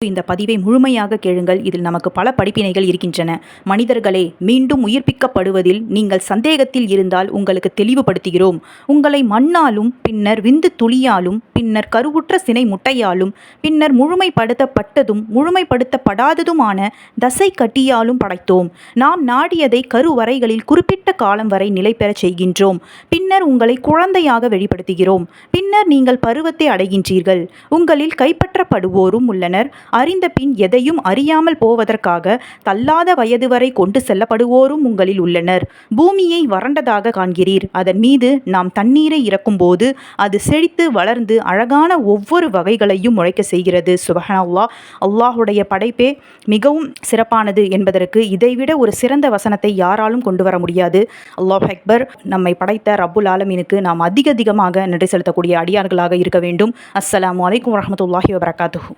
இந்த பதிவை முழுமையாக கேளுங்கள். இதில் நமக்கு பல படிப்பினைகள் இருக்கின்றன. மனிதர்களே, மீண்டும் உயிர்ப்பிக்கப்படுவதில் நீங்கள் சந்தேகத்தில் இருந்தால் உங்களுக்கு தெளிவுபடுத்துகிறோம். உங்களை மண்ணாலும், பின்னர் விந்து துளியாலும், பின்னர் கருவுற்ற சினை முட்டையாலும், பின்னர் முழுமைப்படுத்தப்பட்டதும் முழுமைப்படுத்தப்படாததுமான தசை கட்டியாலும் படைத்தோம். நாம் நாடியதை கருவறைகளில் குறிப்பிட்ட காலம் வரை நிலை பெறச் செய்கின்றோம். பின்னர் உங்களை குழந்தையாக வெளிப்படுத்துகிறோம். பின்னர் நீங்கள் பருவத்தை அடைகின்றீர்கள். உங்களில் கைப்பற்றப்படுவோரும் உள்ளனர். அறிந்த பின் எதையும் அறியாமல் போவதற்காக தள்ளாத வயது வரை கொண்டு செல்லப்படுவோரும் உங்களில் உள்ளனர். பூமியை வறண்டதாக காண்கிறீர். அதன் மீது நாம் தண்ணீரை இறக்கும்போது அது செழித்து வளர்ந்து அழகான ஒவ்வொரு வகைகளையும் முளைக்க செய்கிறது. சுப்ஹானல்லாஹ். அல்லாஹுடைய படைப்பே மிகவும் சிறப்பானது என்பதற்கு இதைவிட ஒரு சிறந்த வசனத்தை யாராலும் கொண்டு வர முடியாது. அல்லாஹ் அக்பர். நம்மை படைத்த ரப்புல் ஆலமீனுக்கு நாம் அதிகமாக நன்றி செலுத்தக்கூடிய அடியார்களாக இருக்க வேண்டும். அஸ்ஸலாமு அலைக்கும் வரஹ்மத்துல்லாஹி வபரகாத்துஹு.